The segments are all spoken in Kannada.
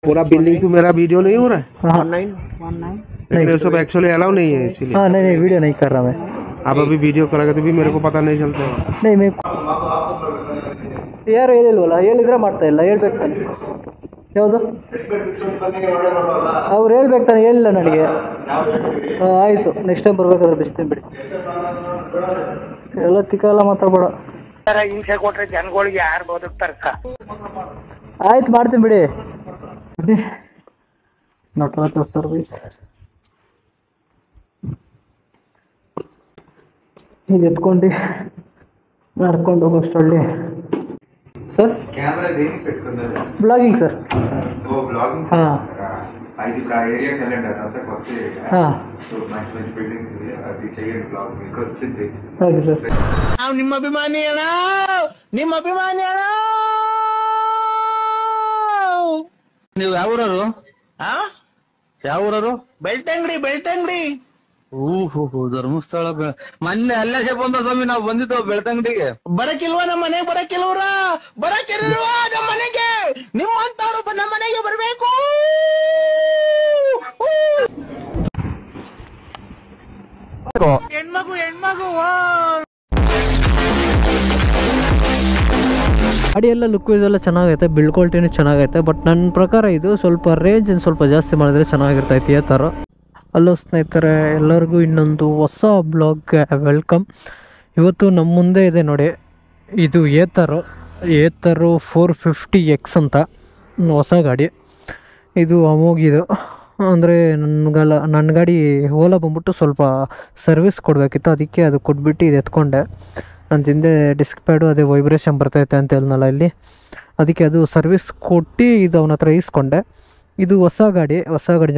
पूरा बिल्डिंग तो मेरा वीडियो नहीं हो रहा है हाँ लेकिन ये सब एक्चुअली अलाउ नहीं है इसीलिए। हाँ नहीं वीडियो नहीं कर रहा मैं। आप अभी वीडियो करोगे तो भी मेरे को पता नहीं चलता है। नहीं मैं ಯಾರು ಹೇಳಿಲ್ವಲ್ಲ, ಹೇಳಿದ್ರೆ ಮಾಡ್ತಾ ಇಲ್ಲ, ಹೇಳ್ಬೇಕು ತಾನೆ ಯಾವುದು ಅವ್ರು ಹೇಳ್ಬೇಕು ತಾನೆ, ಹೇಳಿಲ್ಲ ನನಗೆ. ಆಯಿತು ನೆಕ್ಸ್ಟ್ ಟೈಮ್ ಬರ್ಬೇಕಾದ್ರೆ ಬಿಸ್ತೀನಿ ಬಿಡಿ, ಎಲ್ಲ ತಿಕ್ಕಲ್ಲ ಮಾತಾಡ್ಬೇಡ. ಹಿಂಸೆ ಕೊಟ್ರೆ ಜನಗಳಿಗೆ ಯಾರು ಬದುಕ್ತಾರಕ್ಕ. ಆಯ್ತು ಮಾಡ್ತೀನಿ ಬಿಡಿ. ನಟರಾಜ ಸರ್ವಿಸ್ ಇದು ಎತ್ಕೊಂಡು ನಡ್ಕೊಂಡು ಹೋಗೋಷ್ಟರಲ್ಲಿ ಸರ್ ಬ್ಲಾಗಿಂಗ್ ಸರ್. ಹಾಂ అది ఇప్పుడు ఆ ఏరియాకి వెళ్ళండి, అదంతా కొత్త ఏరియా. సో మంచి మంచి బిల్డింగ్స్ ఉంది, అది చేయండి బ్లాగ్, మీకు వచ్చింది. Okay sir. ನಿಮ್ಮ ಅಭಿಮಾನಿ ಅಣ್ಣ, ನಿಮ್ಮ ಅಭಿಮಾನಿ ಅಣ್ಣ. ನೀವು ಯಾವ ಊರವರು? ಯಾವ ಊರವರು? ಬೆಳ್ತಂಗಡಿ. ಬೆಳ್ತಂಗಡಿ. ಓಹೋ ಧರ್ಮಸ್ಥಳ. ಮೊನ್ನೆ ಅಲ್ಲೇ ಬಂದ ಸ್ವಾಮಿ, ನಾವು ಬಂದಿದ್ದೆವು ಬೆಳ್ತಂಗಡಿಗೆ. ಬರಕಿಲ್ವಾ ನಮ್ಮ ಮನೆಗೆ? ಬರಕಿಲ್ವ್ರ? ಬರಕಿಲ್ವಾ ನಮ್ಮ ಮನೆಗೆ? ನಿಮ್ಮಂತವ್ರು ನಮ್ಮ ಮನೆಗೆ ಬರ್ಬೇಕು. ಹೆಣ್ಮಗು ಗಾಡಿ ಎಲ್ಲ ಲುಕ್ ವೈಸ್ ಎಲ್ಲ ಚೆನ್ನಾಗೈತೆ, ಬಿಲ್ಡ್ ಕ್ವಾಲಿಟಿನೂ ಚೆನ್ನಾಗೈತೆ. ಬಟ್ ನನ್ನ ಪ್ರಕಾರ ಇದು ಸ್ವಲ್ಪ ರೇಂಜ್ ಸ್ವಲ್ಪ ಜಾಸ್ತಿ ಮಾಡಿದ್ರೆ ಚೆನ್ನಾಗಿರ್ತೈತಿ ಈ ಥರ. ಹಲೋ ಸ್ನೇಹಿತರೆ, ಎಲ್ಲರಿಗೂ ಇನ್ನೊಂದು ಹೊಸ ಬ್ಲಾಗ್ಗೆ ವೆಲ್ಕಮ್. ಇವತ್ತು ನಮ್ಮ ಮುಂದೆ ಇದೆ ನೋಡಿ, ಇದು ಏತರು 450X ಅಂತ ಹೊಸ ಗಾಡಿ. ಇದು ಅಮೋಗಿದು, ಅಂದರೆ ನನ್ನ ಗಾಡಿ ಓಲಾ ಬಂದ್ಬಿಟ್ಟು ಸ್ವಲ್ಪ ಸರ್ವಿಸ್ ಕೊಡಬೇಕಿತ್ತು, ಅದಕ್ಕೆ ಅದು ಕೊಟ್ಬಿಟ್ಟು ಇದು ಎತ್ಕೊಂಡೆ. ನನ್ನ ಹಿಂದೆ ಡಿಸ್ಕ್ ಪ್ಯಾಡು ಅದೇ ವೈಬ್ರೇಷನ್ ಬರ್ತೈತೆ ಅಂತ ಹೇಳಿದ್ನಲ್ಲ ಇಲ್ಲಿ, ಅದಕ್ಕೆ ಅದು ಸರ್ವಿಸ್ ಕೊಟ್ಟು ಇದು ಅವನ ಹತ್ರ ಈಸ್ಕೊಂಡೆ. ಇದು ಹೊಸ ಗಾಡಿ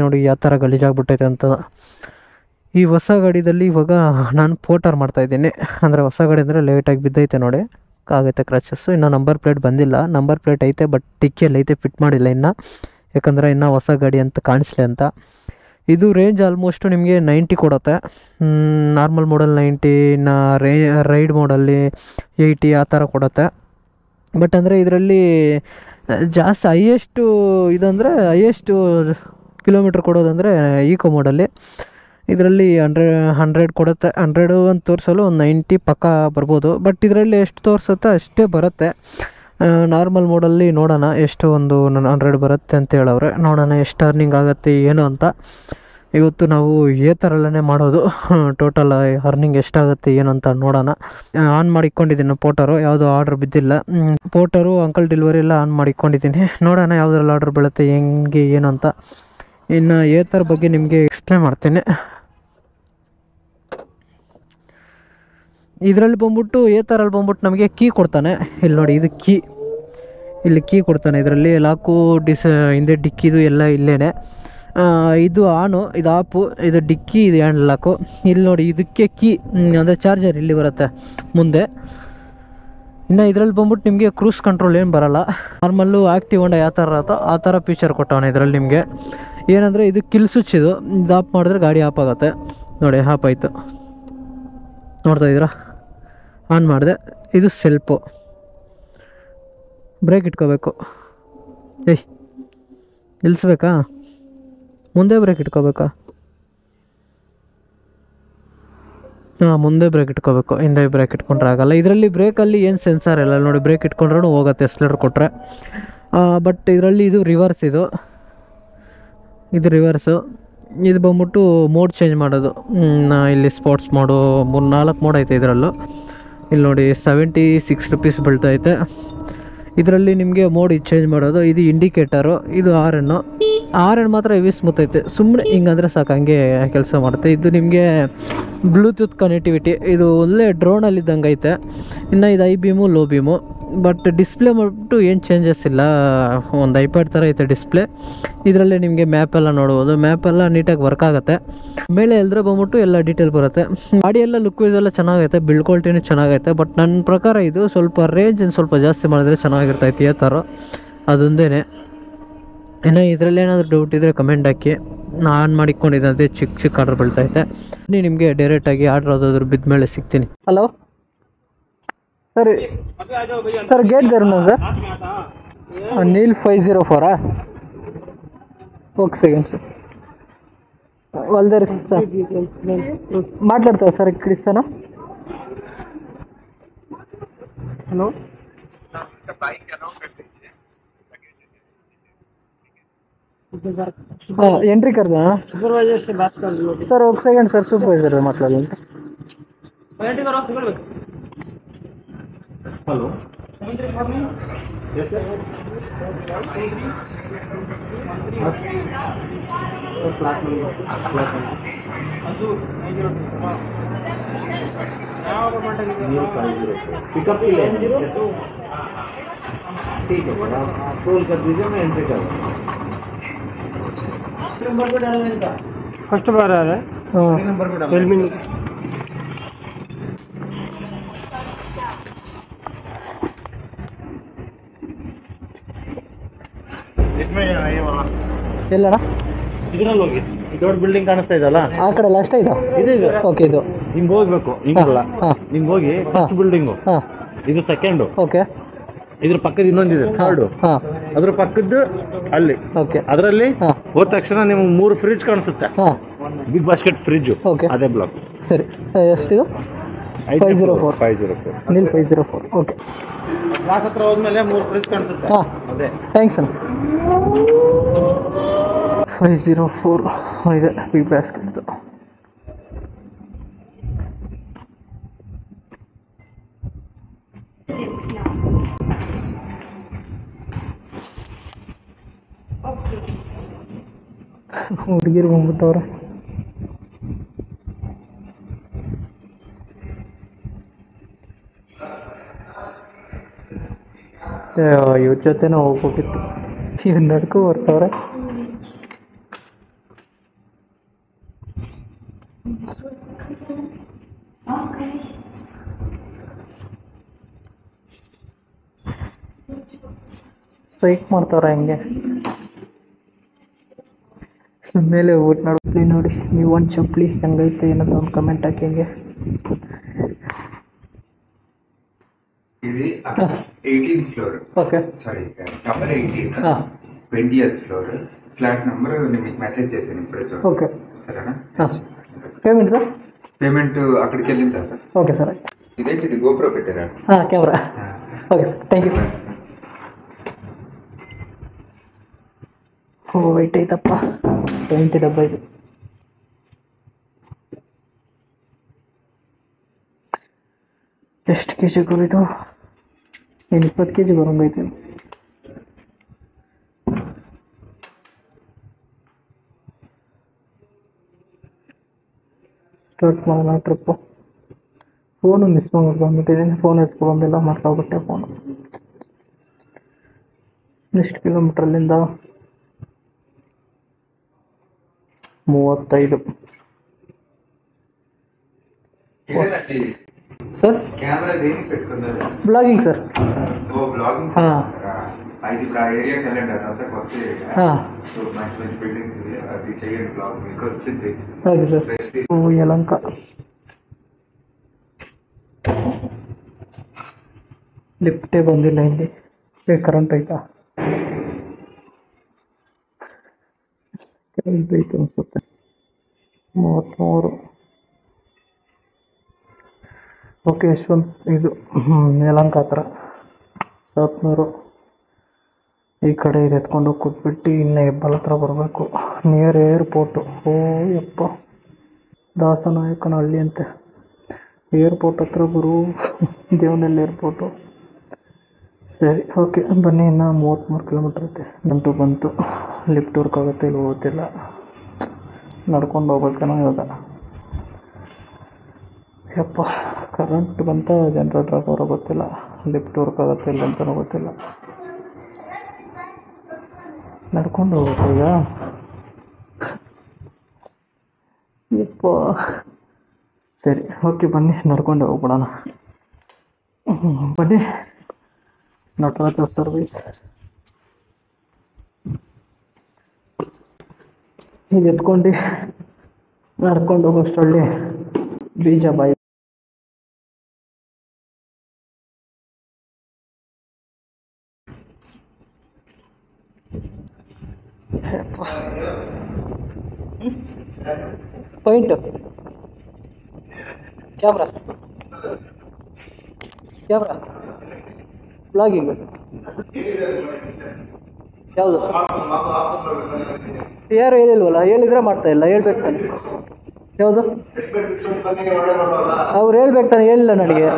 ನೋಡಿ ಯಾವ ಥರ ಗಲೀಜಾಗ್ಬಿಟ್ಟೈತೆ ಅಂತ. ಈ ಹೊಸ ಗಾಡಿದಲ್ಲಿ ಇವಾಗ ನಾನು ಪೋಟರ್ ಮಾಡ್ತಾಯಿದ್ದೀನಿ, ಅಂದರೆ ಹೊಸ ಗಾಡಿ ಅಂದರೆ ಲೇಟಾಗಿ ಬಿದ್ದೈತೆ ನೋಡಿ, ಆಗೈತೆ ಕ್ರಚಸ್ಸು. ಇನ್ನು ನಂಬರ್ ಪ್ಲೇಟ್ ಬಂದಿಲ್ಲ, ನಂಬರ್ ಪ್ಲೇಟ್ ಐತೆ ಬಟ್ ಡಿಕ್ಕಿಯಲ್ಲಿ ಐತೆ, ಫಿಟ್ ಮಾಡಿಲ್ಲ ಇನ್ನು, ಯಾಕಂದರೆ ಇನ್ನೂ ಹೊಸ ಗಾಡಿ ಅಂತ ಕಾಣಿಸ್ಲಿ ಅಂತ. ಇದು ರೇಂಜ್ ಆಲ್ಮೋಸ್ಟು ನಿಮಗೆ 90 ಕೊಡುತ್ತೆ, ನಾರ್ಮಲ್ ಮಾಡಲ್ 90, ಇನ್ನು ರೈಡ್ ಮಾಡಲ್ಲಿ 80 ಆ ಥರ ಕೊಡುತ್ತೆ. ಬಟ್ ಅಂದರೆ ಇದರಲ್ಲಿ ಜಾಸ್ತಿ ಹೈಯೆಸ್ಟು ಇದಂದರೆ ಹೈಯೆಸ್ಟು ಕಿಲೋಮೀಟ್ರ್ ಕೊಡೋದಂದರೆ ಈಕೋ ಮೋಡಲ್ಲಿ. ಇದರಲ್ಲಿ 100 ಕೊಡುತ್ತೆ. 100 ಅಂತ ತೋರಿಸಲು ಒಂದು 90 ಪಕ್ಕ ಬರ್ಬೋದು. ಬಟ್ ಇದರಲ್ಲಿ ಎಷ್ಟು ತೋರಿಸುತ್ತೆ ಅಷ್ಟೇ ಬರುತ್ತೆ. ನಾರ್ಮಲ್ ಮೋಡಲ್ಲಿ ನೋಡೋಣ ಎಷ್ಟು ಒಂದು 100 ಬರುತ್ತೆ ಅಂತ ಹೇಳವ್ರೆ, ನೋಡೋಣ ಎಷ್ಟು ಅರ್ನಿಂಗ್ ಆಗುತ್ತೆ ಏನು ಅಂತ. ಇವತ್ತು ನಾವು ಥರಲ್ಲೇ ಮಾಡೋದು, ಟೋಟಲ್ ಅರ್ನಿಂಗ್ ಎಷ್ಟಾಗುತ್ತೆ ಏನು ಅಂತ ನೋಡೋಣ. ಆನ್ ಮಾಡಿಕೊಂಡಿದ್ದೀನಿ ಪೋಟರು, ಯಾವುದೋ ಆರ್ಡ್ರ್ ಬಿದ್ದಿಲ್ಲ. ಪೋಟರು ಅಂಕಲ್ ಡೆಲಿವರಿ ಎಲ್ಲ ಆನ್ ಮಾಡಿಕೊಂಡಿದ್ದೀನಿ, ನೋಡೋಣ ಯಾವುದ್ರಲ್ಲಿ ಆರ್ಡ್ರ್ ಬೀಳುತ್ತೆ ಹೆಂಗೆ ಏನು ಅಂತ. ಇನ್ನು ಥರ ಬಗ್ಗೆ ನಿಮಗೆ ಎಕ್ಸ್ಪ್ಲೇನ್ ಮಾಡ್ತೀನಿ. ಇದರಲ್ಲಿ ಬಂದ್ಬಿಟ್ಟು ಥರಲ್ಲಿ ಬಂದ್ಬಿಟ್ಟು ನಮಗೆ ಕೀ ಕೊಡ್ತಾನೆ. ಇಲ್ಲಿ ನೋಡಿ, ಇದು ಇಲ್ಲಿ ಕೀ ಕೊಡ್ತಾನೆ. ಇದರಲ್ಲಿ ಲಾಕು ಹಿಂದೆ ಡಿಕ್ಕಿದು ಎಲ್ಲ ಇಲ್ಲೇ. ಇದು ಆನು, ಇದು ಆಪು, ಇದು ಡಿಕ್ಕಿ, ಇದು ಹ್ಯಾಂಡ್ ಲಾಕು. ಇಲ್ಲಿ ನೋಡಿ, ಇದಕ್ಕೆ ಕೀ ಅಂದರೆ ಚಾರ್ಜರ್ ಇಲ್ಲಿ ಬರುತ್ತೆ ಮುಂದೆ. ಇನ್ನು ಇದರಲ್ಲಿ ಬಂದ್ಬಿಟ್ಟು ನಿಮಗೆ ಕ್ರೂಸ್ ಕಂಟ್ರೋಲ್ ಏನು ಬರೋಲ್ಲ, ನಾರ್ಮಲ್ಲು ಆ್ಯಕ್ಟಿವ್ ಹೊಂಡ ಯಾವ ಥರ ಇರುತ್ತೋ ಆ ಥರ ಫೀಚರ್ ಕೊಟ್ಟವನೆ ಇದರಲ್ಲಿ ನಿಮಗೆ. ಏನಂದರೆ ಇದು ಕಿಲ್ ಸ್ವಿಚ್, ಇದು ಆಫ್ ಮಾಡಿದ್ರೆ ಗಾಡಿ ಆಫ್ ಆಗುತ್ತೆ ನೋಡಿ, ಆಫ್ ಆಯಿತು ನೋಡ್ತಾಯಿದ್ದೀರಾ. ಆನ್ ಮಾಡಿದೆ, ಇದು ಸೆಲ್ಫು. ಬ್ರೇಕ್ ಇಟ್ಕೋಬೇಕು, ನಿಲ್ಲಿಸ್ಬೇಕಾ, ಮುಂದೆ ಬ್ರೇಕ್ ಇಟ್ಕೋಬೇಕಾ? ಮುಂದೆ ಬ್ರೇಕ್ ಇಟ್ಕೋಬೇಕು, ಹಿಂದೆ ಬ್ರೇಕ್ ಇಟ್ಕೊಂಡ್ರೆ ಆಗಲ್ಲ. ಇದರಲ್ಲಿ ಬ್ರೇಕಲ್ಲಿ ಏನು ಸೆನ್ಸಾರ್ ಇಲ್ಲ ನೋಡಿ, ಬ್ರೇಕ್ ಇಟ್ಕೊಂಡ್ರೂ ಹೋಗುತ್ತೆ ಎಕ್ಸಲೇಟರ್ ಕೊಟ್ಟರೆ. ಬಟ್ ಇದರಲ್ಲಿ ಇದು ರಿವರ್ಸ್, ಇದು ರಿವರ್ಸು. ಇದು ಬಂದ್ಬಿಟ್ಟು ಮೋಡ್ ಚೇಂಜ್ ಮಾಡೋದು. ಇಲ್ಲಿ ಸ್ಪೋರ್ಟ್ಸ್ ಮೋಡು 3-4 ಮೋಡ್ ಐತೆ ಇದರಲ್ಲೂ. ಇಲ್ಲಿ ನೋಡಿ 76 ರೂಪೀಸ್ ಬೀಳ್ತೈತೆ. ಇದರಲ್ಲಿ ನಿಮಗೆ ಮೋಡ್ ಚೇಂಜ್ ಮಾಡೋದು. ಇದು ಇಂಡಿಕೇಟರು, ಇದು ಆರ್ ಎನ್ ಮಾತ್ರ ಹೆವಿ ಸ್ಮೂತ್ ಐತೆ, ಸುಮ್ಮನೆ ಹಿಂಗಂದರೆ ಸಾಕು ಹಂಗೆ ಕೆಲಸ ಮಾಡುತ್ತೆ. ಇದು ನಿಮಗೆ ಬ್ಲೂಟೂತ್ ಕನೆಕ್ಟಿವಿಟಿ, ಇದು ಒಳ್ಳೆ ಡ್ರೋನಲ್ಲಿ ಇದ್ದಂಗೆ ಐತೆ. ಇನ್ನು ಇದು I beam, low beam. But display ಮಾಡಿಬಿಟ್ಟು ಏನು ಚೇಂಜಸ್ ಇಲ್ಲ, ಒಂದು ಐಪ್ಯಾಡ್ ಥರ ಐತೆ ಡಿಸ್ಪ್ಲೇ. ಇದರಲ್ಲಿ ನಿಮಗೆ ಮ್ಯಾಪೆಲ್ಲ ನೋಡ್ಬೋದು, ಮ್ಯಾಪೆಲ್ಲ ನೀಟಾಗಿ ವರ್ಕ್ ಆಗುತ್ತೆ. ಮೇಲೆ ಎಲ್ದ್ರೆ ಬಂದ್ಬಿಟ್ಟು ಎಲ್ಲ ಡೀಟೇಲ್ ಬರುತ್ತೆ. ಗಾಡಿ ಎಲ್ಲ ಲುಕ್ ವೈಸ್ ಎಲ್ಲ ಚೆನ್ನಾಗೈತೆ, ಬಿಲ್ಡ್ ಕ್ವಾಲಿಟಿನೂ ಚೆನ್ನಾಗೈತೆ. ಬಟ್ ನನ್ನ ಪ್ರಕಾರ ಇದು ಸ್ವಲ್ಪ ರೇಂಜ್ ಸ್ವಲ್ಪ ಜಾಸ್ತಿ ಮಾಡಿದ್ರೆ ಚೆನ್ನಾಗಿರ್ತೈತಿ ಈ ಥರ, ಅದೊಂದೇ. ಇನ್ನು ಇದರಲ್ಲಿ ಏನಾದರೂ ಡೌಟ್ ಇದ್ದರೆ ಕಮೆಂಟ್ ಹಾಕಿ. ನಾನು ಮಾಡಿಕೊಂಡಿದ್ದಂತೆ ಚಿಕ್ಕ ಆರ್ಡ್ರ್ ಬೀಳ್ತೈತೆ. ನಿಮಗೆ ಡೈರೆಕ್ಟಾಗಿ ಆರ್ಡ್ರ್ ಯಾವುದಾದ್ರು ಬಿದ್ದ ಮೇಲೆ ಸಿಗ್ತೀನಿ. ಹಲೋ ಸರ್, ಗೇಟ್ ಗರ್ನ ಸರ್, ನೀಲ್ 504 ఓకే సెకండ్ సార్ వాళ్ళ సార్ మాట్లాడతారు సార్ ఇక్కడ ఇస్తాను. హలో एंट्री कर देना सुपरवाइजर से बात कर लो सर. एक सेकंड सर सुपरवाइजर से मातला लेंगे. एंट्री करो sir. Hello yes sir. Flat pickup के लिए ठीक है सर आप कॉल कर दीजिए मैं एंट्री कर दूँगा. नंबर पे डालने का फर्स्ट बार आ रहा है. हाँ नंबर पे डालने इसमें ये वाला ಎಲ್ಲಣ್ಣ ಇದರಲ್ಲಿ ಹೋಗಿ ದೊಡ್ಡ ಬಿಲ್ಡಿಂಗ್ ಕಾಣಿಸ್ತಾ ಇದಲ್ಲ ಆ ಕಡೆ ಲಾಸ್ಟ್ ಐತಾ ಇದು ಇದು ಓಕೆ ಇದು ಹಿಂಗೆ ಹೋಗ್ಬೇಕು ಹಿಂಗಲ್ಲ ಹಿಂಗೆ ಹೋಗಿ ಫಸ್ಟ್ ಬಿಲ್ಡಿಂಗು ಇದು ಸೆಕೆಂಡು ಓಕೆ ಇದ್ರ ಪಕ್ಕದ ಇನ್ನೊಂದಿದೆ ಥರ್ಡ್ ಅದ್ರ ಪಕ್ಕದ್ದು ಅಲ್ಲಿ ಓಕೆ ಅದರಲ್ಲಿ ಹೋದ ತಕ್ಷಣ ನಿಮ್ಗೆ 3 ಫ್ರಿಜ್ ಕಾಣಿಸುತ್ತೆ. ಬಿಗ್ ಬಾಸ್ಕೆಟ್ ಫ್ರಿಜ್ ಅದೇ ಬ್ಲಾಕ್. ಸರಿ ಎಷ್ಟಿದು 504 ನಿಲ್ 504 ಓಕೆ. ಕ್ಲಾಸ್ ಹತ್ರ ಹೋದ್ಮೇಲೆ 3 ಫ್ರಿಜ್ ಕಾಣಿಸುತ್ತೆ. ಅದೇ ಥ್ಯಾಂಕ್ಸ್ ಅಣ್ಣ. 504 ಇದೆ ಬಿಗ್ ಬಾಸ್ಕೆಟ್. ಹುಡುಗಿರು ಬಂದ್ಬಿಟ್ಟವ್ರೆ. ಇವ್ರ ಜೊತೆನೂ ಹೋಗ್ಬೇಕಿತ್ತು. ಇವ್ರು ನಡ್ಕೊ ಬರ್ತಾವ್ರೆ. ಸೈಕ್ ಮಾಡ್ತಾವ್ರೆ ಹಂಗೆ ಮೇಲೆ ಹೋಗ್ಬಿಟ್ಟು ನೋಡ್ತೀನಿ. ನೋಡಿ ನೀವು ಒಂದು ಚಪ್ಪಲಿ ಹೆಂಗೈತೆ ಏನಾದ್ರು ಒಂದು ಕಮೆಂಟ್ ಹಾಕಿ ಹಂಗೆ. ఇది 18th floor. Okay sorry tower 18 20th floor flat number నేను మీకు మెసేజ్ చేశాను ఇప్పుడే చూడండి. ఓకే సరేనా. పేమెంట్ సార్ పేమెంట్ అక్కడికి వెళ్ళిన తర్వాత. Okay sir. ఇదేంటి ఇది గోప్రో పెట్టారా? Camera. Okay sir thank you. ಓ ವೈಟ್ ಐತಪ್ಪ 20 ಡಬ್ಬ ಇದು. ಎಷ್ಟು ಕೆ ಜಿ ಇದು? ಏನು 20 ಕೆ ಜಿ ಬರೋಂಗೈತೆ. ಸ್ಟಾರ್ಟ್ ಮಾಡೋಣ ಟ್ರಿಪ್ಪು. ಫೋನು ಮಿಸ್ ಮಾಡ್ಬಿಟ್ಟು ಬಂದ್ಬಿಟ್ಟಿದ್ದೀನಿ. Phone ಎತ್ಕೊಂಬಂದಿಲ್ಲ ಮಾಡ್ಕೊಬಿಟ್ಟೆ phone. ಎಷ್ಟು ಕಿಲೋಮೀಟ್ರಲ್ಲಿಂದ? 35. ಸರ್ కెమెరా దేనికి పెట్టుకున్నారు? Blogging sir. ఓ బ్లాగింగ్. అది ఇప్పుడు ఆ ఏరియాకి వెళ్ళండి. అదంతా కొత్త ఏరియా. సో మంచి మంచి బిల్డింగ్స్ ఇది అది చేయండి బ్లాగ్ మీకు వచ్చింది. Okay sir. ఓ యలంక ಲಿಫ್ಟೇ ಬಂದಿಲ್ಲ ಇಲ್ಲಿ. ಕರೆಂಟ್ ಐತಾ? ಕರೆಂಟ್ ಐತೆ ಅನ್ಸುತ್ತೆ. 33 ಓಕೆ. ಯಶವಂತ್ ಇದು ಯಲಹಂಕ ಹತ್ರ 700. ಈ ಕಡೆ ಇದು ಎತ್ಕೊಂಡು ಕೂತ್ಬಿಟ್ಟು ಇನ್ನು ಹೆಬ್ಬಾಳ ಹತ್ರ ಬರಬೇಕು. Near airport. ಓ ಯಪ್ಪ ದಾಸನಾಯಕನಹಳ್ಳಿ ಅಂತೆ. ಏರ್ಪೋರ್ಟ್ ಹತ್ರ ಬರು. ದೇವನಹಳ್ಳಿ ಏರ್ಪೋರ್ಟು. ಸರಿ ಓಕೆ ಬನ್ನಿ. ಇನ್ನು 33 ಕಿಲೋಮೀಟ್ರ್ ಐತೆ. ಗಂಟು ಬಂತು. ಲಿಫ್ಟ್ ವರ್ಕ್ ಆಗುತ್ತೆ ಇಲ್ಲಿ ಹೋಗ್ತಿಲ್ಲ. ನಡ್ಕೊಂಡು ಹೋಗ್ಬೇಕನೋ ಇವಾಗ. ಯಪ್ಪ ಕರೆಂಟ್ ಬಂತ ಜನರೇಟರ್ ಹಾಕೋರೋ ಗೊತ್ತಿಲ್ಲ. ಲಿಫ್ಟ್ ವರ್ಕ್ ಆಗುತ್ತೆ ಇಲ್ಲ ಅಂತಲೂ ಗೊತ್ತಿಲ್ಲ. ನಡ್ಕೊಂಡು ಹೋಗ್ಬೇಕು ಈಗ. ಯಪ್ಪ ಸರಿ ಓಕೆ ಬನ್ನಿ ನಡ್ಕೊಂಡು ಹೋಗ್ಬಿಡೋಣ. ಬನ್ನಿ ನಟರಾಜ ಸರ್ವಿಸ್. ಈಗ ಎತ್ಕೊಂಡು ನಡ್ಕೊಂಡು ಹೋಗೋಷ್ಟರಲ್ಲಿ ಬೀಜ ಬಾಯಿ. ಪಾಯಿಂಟ್ ಕ್ಯಾಮ್ರಾ ಬ್ಲಾಗಿಂಗ್ ಯಾವುದು ಯಾರು ಹೇಳಿಲ್ವಲ್ಲ, ಹೇಳಿದ್ರೆ ಮಾಡ್ತಾ ಇಲ್ಲ, ಹೇಳ್ಬೇಕು ತಾನೆ. ಯಾವುದು ಅವ್ರು ಹೇಳ್ಬೇಕು ತಾನೆ, ಹೇಳಿಲ್ಲ ನನಗೆ.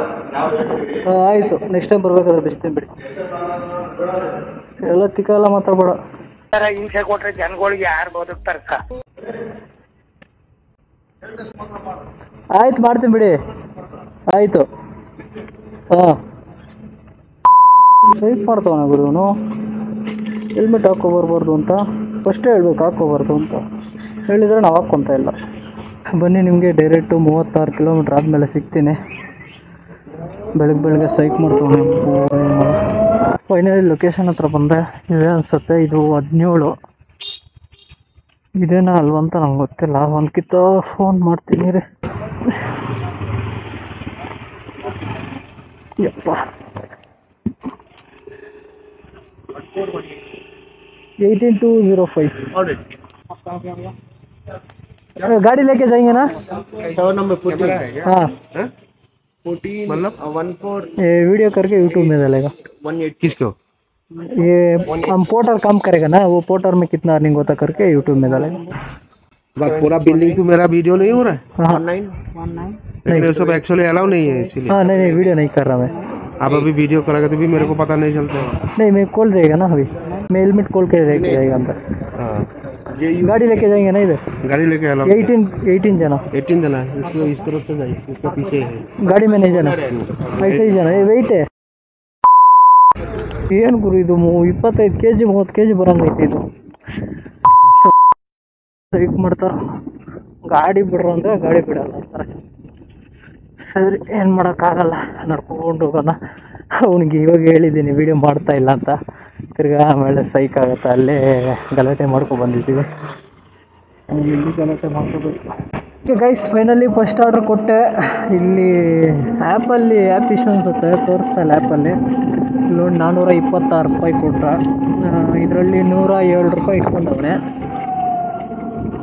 ಆಯಿತು, ನೆಕ್ಸ್ಟ್ ಟೈಮ್ ಬರ್ಬೇಕಾದ್ರೆ ಬಿಡ್ತೀನಿ ಬಿಡಿ. ಎಲ್ಲ ತಿಕ್ಕಲ್ಲ ಮಾತಾಡ್ಬೇಡ. ಹಿಂಸೆ ಕೊಟ್ರೆ ಜನಗಳಿಗೆ ಯಾರು ಬದುಕ್ತಾರಕ್ಕ? ಆಯ್ತು ಮಾಡ್ತೀನಿ ಬಿಡಿ. ಆಯಿತು. ಹಾಂ ವೆಯ್ಟ್ ಮಾಡ್ತಾವನ ಗುರು ಇವನು. ಹೆಲ್ಮೆಟ್ ಹಾಕ್ಕೊಬರ್ಬಾರ್ದು ಅಂತ ಫಸ್ಟೇ ಹೇಳ್ಬೇಕು, ಹಾಕ್ಕೋಬಾರ್ದು ಅಂತ ಹೇಳಿದರೆ ನಾವು ಹಾಕ್ಕೊತ ಇಲ್ಲ. ಬನ್ನಿ, ನಿಮಗೆ ಡೈರೆಕ್ಟು 36 ಕಿಲೋಮೀಟ್ರ್ ಆದಮೇಲೆ ಸಿಗ್ತೀನಿ. ಬೆಳಗ್ಗೆ ಸೈಕ್ ಮಾಡ್ತಾವನೆ. ಫೈನಲಿ ಲೊಕೇಶನ್ ಹತ್ರ ಬಂದೆ. ಇದೆ ಅನಿಸುತ್ತೆ, ಇದು 17. ಇದೇನಾ ಅಲ್ವ ಅಂತ ನಂಗೆ ಗೊತ್ತಿಲ್ಲ. ಒಂದ್ಕಿತ ಫೋನ್ ಮಾಡ್ತೀನಿ ರೀ. ಯಪ್ಪ 18205 गाड़ी लेके जाएंगे ना? नंबर 14। हाँ 14 मतलब 14 ये वीडियो करके यूट्यूब में डालेगा। 18 किसको? ये हम पोर्टर काम करेगा ना, वो पोर्टर में कितना अर्निंग होता करके यूट्यूब में डालेगा। पूरा बिल्डिंग तो मेरा वीडियो नहीं हो रहा है। हाँ 19 लेकिन ये सब एक्चुअली अलाउ नहीं है, इसीलिए। हाँ नहीं वीडियो नहीं कर रहा मैं। आप अभी वीडियो करेगा तो भी मेरे को पता नहीं चलता है। नहीं मैं खोल जाएगा ना, अभी मैं हेलमेट खोल के लेके जाएगा अंदर। हाँ गाड़ी लेके जाएंगे ना इधर। गाड़ी लेके अलाउ 18 जना। 18 जना है। इसको इस तरफ से जाइए, इसका पीछे है। गाड़ी में नहीं जाना, ऐसे ही जाना। ये वेट है ಏನು ಗುರು ಇದು 25 kg 30 kg ಬರಂಗೈತೆ ಇದು. ಸೈಕ್ ಮಾಡ್ತಾರ, ಗಾಡಿ ಬಿಡ್ರು ಅಂದರೆ ಗಾಡಿ ಬಿಡಲ್ಲ ಅಂತಾರೆ. ಸರಿ ಏನು ಮಾಡೋಕ್ಕಾಗಲ್ಲ, ನಡ್ಕೊಂಡು ಹೋಗೋಣ. ಅವನಿಗೆ ಇವಾಗ ಹೇಳಿದ್ದೀನಿ ವೀಡಿಯೋ ಮಾಡ್ತಾ ಇಲ್ಲ ಅಂತ, ತಿರ್ಗಾ ಆಮೇಲೆ ಸೈಕ್ ಆಗುತ್ತೆ. ಅಲ್ಲೇ ಗಲಾಟೆ ಮಾಡ್ಕೊಂಡು ಬಂದಿದ್ದೀವಿ, ಇಲ್ಲಿ ಗಲಾಟೆ ಮಾಡ್ಕೋಬೇಕು. Okay guys, finally first order ಕೊಟ್ಟೆ. ಇಲ್ಲಿ ಆ್ಯಪಲ್ಲಿ ಆ್ಯಪ್ ಇಶ್ಯೂ ಅನಿಸುತ್ತೆ, ತೋರಿಸ್ತಾ ಇಲ್ಲ ಆ್ಯಪಲ್ಲಿ. ಲೋನ್ 426 ರೂಪಾಯಿ ಕೊಟ್ರೆ, ಇದರಲ್ಲಿ 107 ರೂಪಾಯಿ ಇಟ್ಕೊಂಡವನೆ.